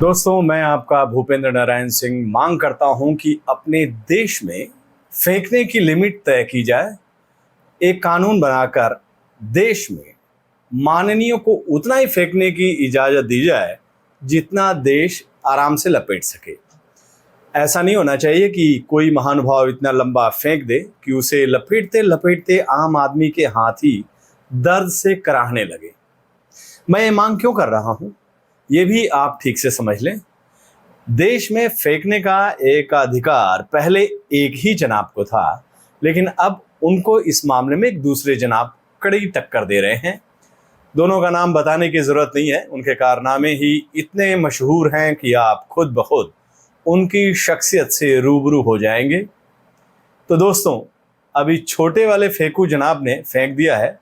दोस्तों, मैं आपका भूपेंद्र नारायण सिंह मांग करता हूं कि अपने देश में फेंकने की लिमिट तय की जाए। एक कानून बनाकर देश में माननीयों को उतना ही फेंकने की इजाज़त दी जाए जितना देश आराम से लपेट सके। ऐसा नहीं होना चाहिए कि कोई महानुभाव इतना लंबा फेंक दे कि उसे लपेटते लपेटते आम आदमी के हाथ ही दर्द से कराहने लगे। मैं ये मांग क्यों कर रहा हूँ, ये भी आप ठीक से समझ लें। देश में फेंकने का एक अधिकार पहले एक ही जनाब को था, लेकिन अब उनको इस मामले में एक दूसरे जनाब कड़ी टक्कर दे रहे हैं। दोनों का नाम बताने की जरूरत नहीं है, उनके कारनामे ही इतने मशहूर हैं कि आप खुद ब खुद उनकी शख्सियत से रूबरू हो जाएंगे। तो दोस्तों, अभी छोटे वाले फेंकू जनाब ने फेंक दिया है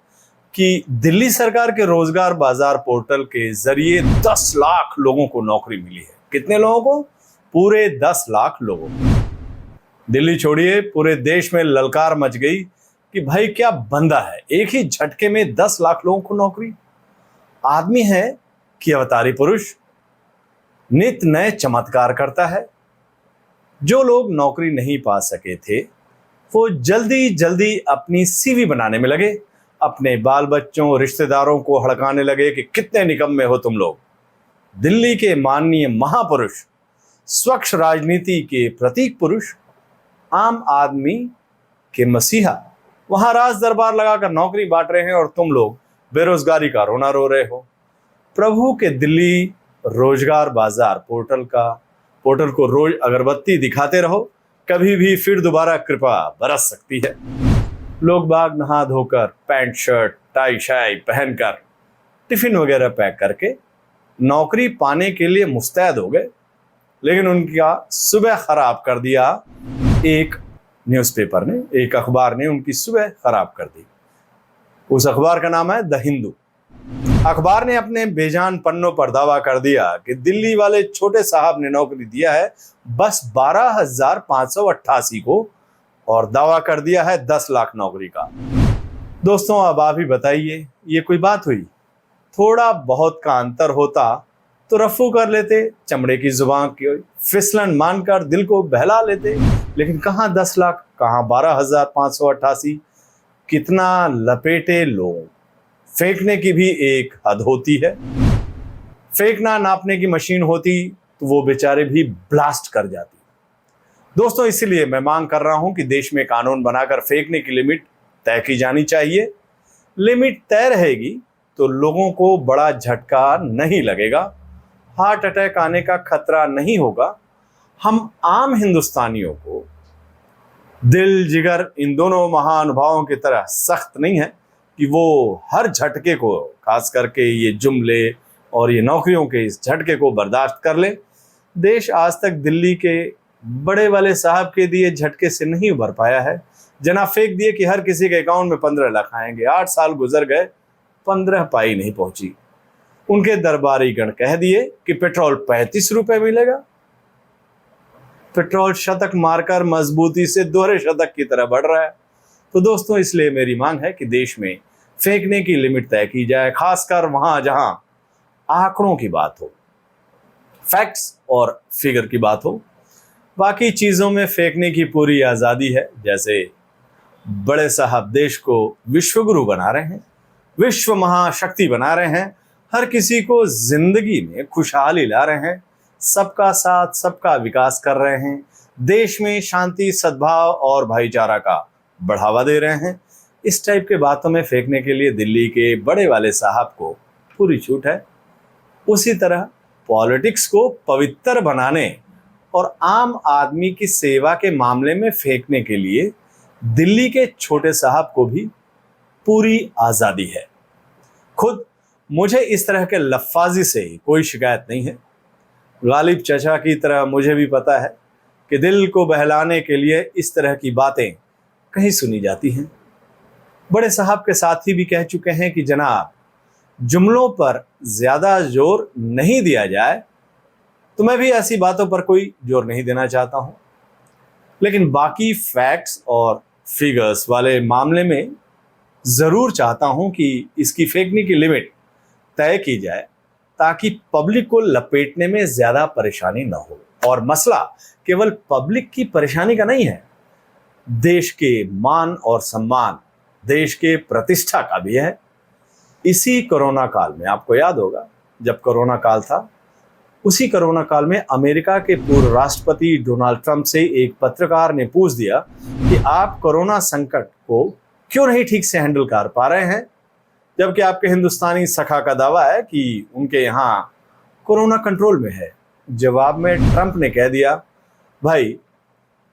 कि दिल्ली सरकार के रोजगार बाजार पोर्टल के जरिए 10 लाख लोगों को नौकरी मिली है। कितने लोगों को? पूरे 10 लाख लोगों को। दिल्ली छोड़िए, पूरे देश में ललकार मच गई कि भाई क्या बंदा है, एक ही झटके में 10 लाख लोगों को नौकरी। आदमी है कि अवतारी पुरुष, नित नए चमत्कार करता है। जो लोग नौकरी नहीं पा सके थे वो जल्दी जल्दी अपनी सीवी बनाने में लगे, अपने बाल बच्चों रिश्तेदारों को हड़काने लगे कि कितने निकम्मे हो तुम लोग। दिल्ली के माननीय महापुरुष, स्वच्छ राजनीति के प्रतीक पुरुष, आम आदमी के मसीहा वहां राज दरबार लगाकर नौकरी बांट रहे हैं और तुम लोग बेरोजगारी का रोना रो रहे हो। प्रभु के दिल्ली रोजगार बाजार पोर्टल को रोज अगरबत्ती दिखाते रहो, कभी भी फिर दोबारा कृपा बरस सकती है। लोग बाग नहा धोकर पैंट शर्ट टाई शाई पहनकर टिफिन वगैरह पैक करके नौकरी पाने के लिए मुस्तैद हो गए, लेकिन उनका सुबह खराब कर दिया एक न्यूज़पेपर ने, एक अखबार ने उनकी सुबह खराब कर दी। उस अखबार का नाम है द हिंदू। अखबार ने अपने बेजान पन्नों पर दावा कर दिया कि दिल्ली वाले छोटे साहब ने नौकरी दिया है बस 12,588 को, और दावा कर दिया है 10 लाख नौकरी का। दोस्तों, अब आप ही बताइए, ये कोई बात हुई? थोड़ा बहुत का अंतर होता तो रफू कर लेते, चमड़े की जुबान की फिसलन मानकर दिल को बहला लेते, लेकिन कहाँ 10 लाख, कहाँ 12,588। कितना लपेटे लोग। फेंकने की भी एक हद होती है। फेंकना नापने की मशीन होती तो वो बेचारे भी ब्लास्ट कर जाती। दोस्तों, इसीलिए मैं मांग कर रहा हूं कि देश में कानून बनाकर फेंकने की लिमिट तय की जानी चाहिए। लिमिट तय रहेगी तो लोगों को बड़ा झटका नहीं लगेगा, हार्ट अटैक आने का खतरा नहीं होगा। हम आम हिंदुस्तानियों को दिल जिगर इन दोनों महानुभावों की तरह सख्त नहीं है कि वो हर झटके को, खास करके ये जुमले और ये नौकरियों के इस झटके को बर्दाश्त कर ले। देश आज तक दिल्ली के बड़े वाले साहब के दिए झटके से नहीं उभर पाया है। जना फेंक दिए कि हर किसी के अकाउंट में 15 लाख आएंगे। 8 साल गुजर गए, 15 पाई नहीं पहुंची। उनके दरबारी गण कह दिए कि पेट्रोल 35 रुपए मिलेगा। पेट्रोल शतक मारकर मजबूती से दोहरे शतक की तरह बढ़ रहा है। तो दोस्तों, इसलिए मेरी मांग है कि देश में फेंकने की लिमिट तय की जाए, खासकर वहां जहां आंकड़ों की बात हो, फैक्ट्स और फिगर की बात हो। बाकी चीजों में फेंकने की पूरी आजादी है। जैसे बड़े साहब देश को विश्वगुरु बना रहे हैं, विश्व महाशक्ति बना रहे हैं, हर किसी को जिंदगी में खुशहाली ला रहे हैं, सबका साथ सबका विकास कर रहे हैं, देश में शांति सद्भाव और भाईचारा का बढ़ावा दे रहे हैं। इस टाइप के बातों में फेंकने के लिए दिल्ली के बड़े वाले साहब को पूरी छूट है। उसी तरह पॉलिटिक्स को पवित्र बनाने और आम आदमी की सेवा के मामले में फेंकने के लिए दिल्ली के छोटे साहब को भी पूरी आज़ादी है। खुद मुझे इस तरह के लफ्फाजी से कोई शिकायत नहीं है। गालिब चचा की तरह मुझे भी पता है कि दिल को बहलाने के लिए इस तरह की बातें कहीं सुनी जाती हैं। बड़े साहब के साथी भी कह चुके हैं कि जनाब, जुमलों पर ज़्यादा जोर नहीं दिया जाए। तो मैं भी ऐसी बातों पर कोई जोर नहीं देना चाहता हूँ, लेकिन बाकी फैक्ट्स और फिगर्स वाले मामले में ज़रूर चाहता हूँ कि इसकी फेंकने की लिमिट तय की जाए, ताकि पब्लिक को लपेटने में ज्यादा परेशानी न हो। और मसला केवल पब्लिक की परेशानी का नहीं है, देश के मान और सम्मान, देश के प्रतिष्ठा का भी है। इसी कोरोना काल में आपको याद होगा, जब कोरोना काल था, उसी कोरोना काल में अमेरिका के पूर्व राष्ट्रपति डोनाल्ड ट्रंप से एक पत्रकार ने पूछ दिया कि आप कोरोना संकट को क्यों नहीं ठीक से हैंडल कर पा रहे हैं, जबकि आपके हिंदुस्तानी सखा का दावा है कि उनके यहाँ कोरोना कंट्रोल में है। जवाब में ट्रंप ने कह दिया, भाई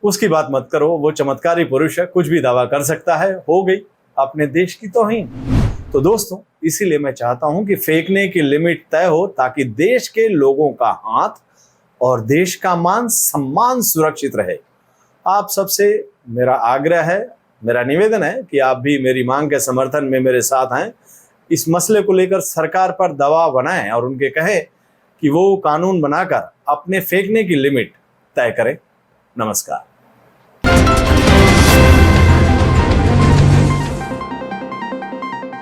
उसकी बात मत करो, वो चमत्कारी पुरुष है, कुछ भी दावा कर सकता है। हो गई अपने देश की तौहीन। तो दोस्तों, इसीलिए मैं चाहता हूं कि फेंकने की लिमिट तय हो, ताकि देश के लोगों का हाथ और देश का मान सम्मान सुरक्षित रहे। आप सबसे मेरा आग्रह है, मेरा निवेदन है कि आप भी मेरी मांग के समर्थन में मेरे साथ आएं। इस मसले को लेकर सरकार पर दबाव बनाएं और उनके कहें कि वो कानून बनाकर अपने फेंकने की लिमिट तय करें। नमस्कार।